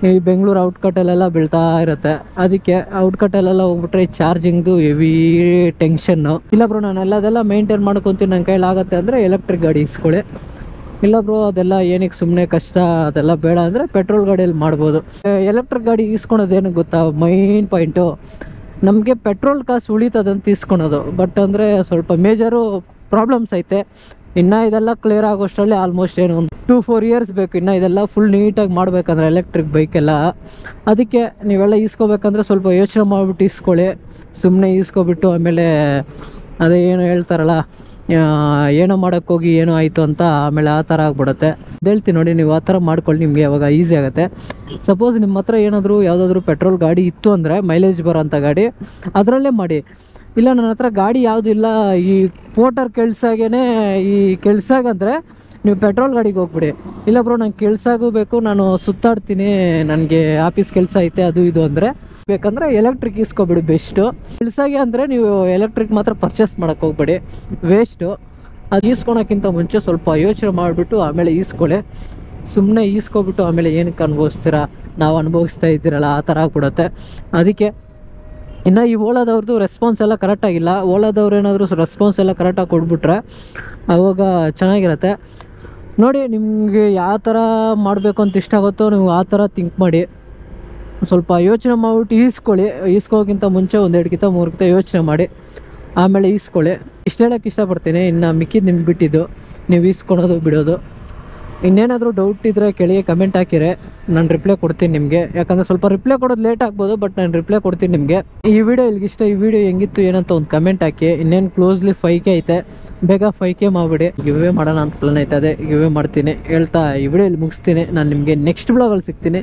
ಈ ಬೆಂಗಳೂರು ಔಟ್ಕಟ್ಟಲ್ಲೆಲ್ಲ ಬೀಳ್ತಾ ಇರುತ್ತೆ. ಅದಕ್ಕೆ ಔಟ್ಕಟ್ಟಲ್ಲೆಲ್ಲ ಹೋಗ್ಬಿಟ್ರೆ ಈ ಚಾರ್ಜಿಂಗ್ದು ಹೆವಿ ಟೆನ್ಷನ್ನು. ಇಲ್ಲ ಬ್ರೋ ನಾನು ಎಲ್ಲದೆಲ್ಲ ಮೇಂಟೈನ್ ಮಾಡ್ಕೊತೀನಿ, ನನ್ನ ಕೈಲಾಗುತ್ತೆ ಅಂದರೆ ಎಲೆಕ್ಟ್ರಿಕ್ ಗಾಡಿ ಇಸ್ಕೊಳ್ಳಿ. ಇಲ್ಲ ಬ್ರೋ ಅದೆಲ್ಲ ಏನಕ್ಕೆ ಸುಮ್ಮನೆ ಕಷ್ಟ, ಅದೆಲ್ಲ ಬೇಡ ಅಂದರೆ ಪೆಟ್ರೋಲ್ ಗಾಡಿಯಲ್ಲಿ ಮಾಡ್ಬೋದು. ಎಲೆಕ್ಟ್ರಿಕ್ ಗಾಡಿ ಈಸ್ಕೊಳೋದೇನು ಗೊತ್ತಾ, ಮೈನ್ ಪಾಯಿಂಟು ನಮಗೆ ಪೆಟ್ರೋಲ್ ಕಾಸು ಉಳಿತದಂತ ಈಸ್ಕೊಳೋದು. ಬಟ್ ಅಂದರೆ ಸ್ವಲ್ಪ ಮೇಜರು ಪ್ರಾಬ್ಲಮ್ಸ್ ಐತೆ. ಇನ್ನು ಇದೆಲ್ಲ ಕ್ಲಿಯರ್ ಆಗೋಷ್ಟರಲ್ಲಿ ಆಲ್ಮೋಸ್ಟ್ ಏನು ಒಂದು 2-4 ಇಯರ್ಸ್ ಬೇಕು. ಇನ್ನು ಇದೆಲ್ಲ ಫುಲ್ ನೀಟಾಗಿ ಮಾಡಬೇಕಂದ್ರೆ ಎಲೆಕ್ಟ್ರಿಕ್ ಬೈಕೆಲ್ಲ. ಅದಕ್ಕೆ ನೀವೆಲ್ಲ ಈಸ್ಕೋಬೇಕಂದ್ರೆ ಸ್ವಲ್ಪ ಯೋಚನೆ ಮಾಡಿಬಿಟ್ಟು ಈಸ್ಕೊಳ್ಳಿ. ಸುಮ್ಮನೆ ಈಸ್ಕೊಬಿಟ್ಟು ಆಮೇಲೆ ಅದೇ ಏನು ಹೇಳ್ತಾರಲ್ಲ, ಏನೋ ಮಾಡೋಕ್ಕೋಗಿ ಏನೋ ಆಯಿತು ಅಂತ ಆಮೇಲೆ ಆ ಥರ ಆಗ್ಬಿಡುತ್ತೆ. ಹೇಳ್ತೀನಿ ನೋಡಿ, ನೀವು ಆ ಥರ ಮಾಡ್ಕೊಳ್ಳಿ, ನಿಮಗೆ ಅವಾಗ ಈಸಿ ಆಗುತ್ತೆ. ಸಪೋಸ್ ನಿಮ್ಮ ಹತ್ರ ಏನಾದರೂ ಯಾವುದಾದ್ರೂ ಪೆಟ್ರೋಲ್ ಗಾಡಿ ಇತ್ತು ಅಂದರೆ ಮೈಲೇಜ್ ಬರೋಂಥ ಗಾಡಿ, ಅದರಲ್ಲೇ ಮಾಡಿ. ಇಲ್ಲ ನನ್ನ ಹತ್ರ ಗಾಡಿ ಯಾವುದೂ ಇಲ್ಲ, ಈ ಪೋರ್ಟರ್ ಕೆಲ್ಸಾಗಂದರೆ ನೀವು ಪೆಟ್ರೋಲ್ ಗಾಡಿಗೆ ಹೋಗ್ಬಿಡಿ. ಇಲ್ಲ ಬ್ರೋ ನಂಗೆ ಕೆಲ್ಸಾಗೂ ಬೇಕು, ನಾನು ಸುತ್ತಾಡ್ತೀನಿ, ನನಗೆ ಆಫೀಸ್ ಕೆಲಸ ಐತೆ ಅದು ಇದು ಅಂದರೆ ಬೇಕಂದರೆ ಎಲೆಕ್ಟ್ರಿಕ್ ಇಸ್ಕೊಬಿಡಿ ಬೆಸ್ಟು. ಕೆಲ್ಸಾಗೆ ಅಂದರೆ ನೀವು ಎಲೆಕ್ಟ್ರಿಕ್ ಮಾತ್ರ ಪರ್ಚೇಸ್ ಮಾಡೋಕ್ಕೆ ಹೋಗ್ಬೇಡಿ, ವೇಸ್ಟು. ಅದು ಈಸ್ಕೊಳೋಕ್ಕಿಂತ ಮುಂಚೆ ಸ್ವಲ್ಪ ಯೋಚನೆ ಮಾಡಿಬಿಟ್ಟು ಆಮೇಲೆ ಈಸ್ಕೊಳ್ಳಿ. ಸುಮ್ಮನೆ ಈಸ್ಕೊಬಿಟ್ಟು ಆಮೇಲೆ ಏನಕ್ಕೆ ಅನುಭವಿಸ್ತೀರಾ, ನಾವು ಅನುಭವಿಸ್ತಾ ಇದ್ದೀರಲ್ಲ ಆ ಥರ ಆಗ್ಬಿಡುತ್ತೆ. ಅದಕ್ಕೆ ಇನ್ನು ಈ ಓಲಾದವ್ರದ್ದು ರೆಸ್ಪಾನ್ಸ್ ಎಲ್ಲ ಕರೆಕ್ಟಾಗಿಲ್ಲ. ಓಲಾದವ್ರು ಏನಾದರೂ ರೆಸ್ಪಾನ್ಸ್ ಎಲ್ಲ ಕರೆಕ್ಟಾಗಿ ಕೊಟ್ಬಿಟ್ರೆ ಅವಾಗ ಚೆನ್ನಾಗಿರುತ್ತೆ. ನೋಡಿ ನಿಮಗೆ ಯಾವ ಥರ ಮಾಡಬೇಕು ಅಂತ ಇಷ್ಟ ಆಗುತ್ತೋ ನೀವು ಆ ಥರ ಥಿಂಕ್ ಮಾಡಿ. ಸ್ವಲ್ಪ ಯೋಚನೆ ಮಾಡಿಬಿಟ್ಟು ಈಸ್ಕೋಕ್ಕಿಂತ ಮುಂಚೆ 1-2 3 ಯೋಚನೆ ಮಾಡಿ ಆಮೇಲೆ ಈಸ್ಕೊಳ್ಳಿ. ಇಷ್ಟು ಹೇಳೋಕ್ಕೆ ಇಷ್ಟಪಡ್ತೀನಿ. ಇನ್ನು ಮಿಕ್ಕಿದ್ದು ನಿಮ್ಗೆ ಬಿಟ್ಟಿದ್ದು, ನೀವು ಈಸ್ಕೊಳೋದು ಬಿಡೋದು. ಇನ್ನೇನಾದರೂ ಡೌಟ್ ಇದ್ದರೆ ಕೆಳಗೆ ಕಮೆಂಟ್ ಹಾಕಿರೆ, ನಾನು ರಿಪ್ಲೈ ಕೊಡ್ತೀನಿ ನಿಮಗೆ. ಯಾಕಂದರೆ ಸ್ವಲ್ಪ ರಿಪ್ಲೈ ಕೊಡೋದು ಲೇಟ್ ಆಗ್ಬೋದು, ಬಟ್ ನಾನು ರಿಪ್ಲೈ ಕೊಡ್ತೀನಿ ನಿಮಗೆ. ಈ ವಿಡಿಯೋ ಇಲ್ಲಿಗಿಷ್ಟ. ಈ ವಿಡಿಯೋ ಹೆಂಗಿತ್ತು ಏನಂತ ಒಂದು ಕಮೆಂಟ್ ಹಾಕಿ. ಇನ್ನೇನು ಕ್ಲೋಸ್ಲಿ 5K ಐತೆ, ಬೇಗ 5K ಮಾಡಿಬಿಡಿ. ಗಿವ್ವೇ ಮಾಡೋಣ ಅಂತ ಪ್ಲಾನ್ ಐತೆ, ಅದೇ ಗಿವ್ವೇ ಮಾಡ್ತೀನಿ ಹೇಳ್ತಾ ಈ ವಿಡಿಯೋ ಇಲ್ಲಿ ಮುಗಿಸ್ತೀನಿ. ನಾನು ನಿಮಗೆ ನೆಕ್ಸ್ಟ್ ಬ್ಲಾಗಲ್ಲಿ ಸಿಗ್ತೀನಿ.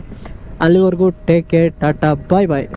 ಅಲ್ಲಿವರೆಗೂ ಟೇಕ್ ಕೇರ್, ಟಾಟಾ, ಬಾಯ್ ಬಾಯ್.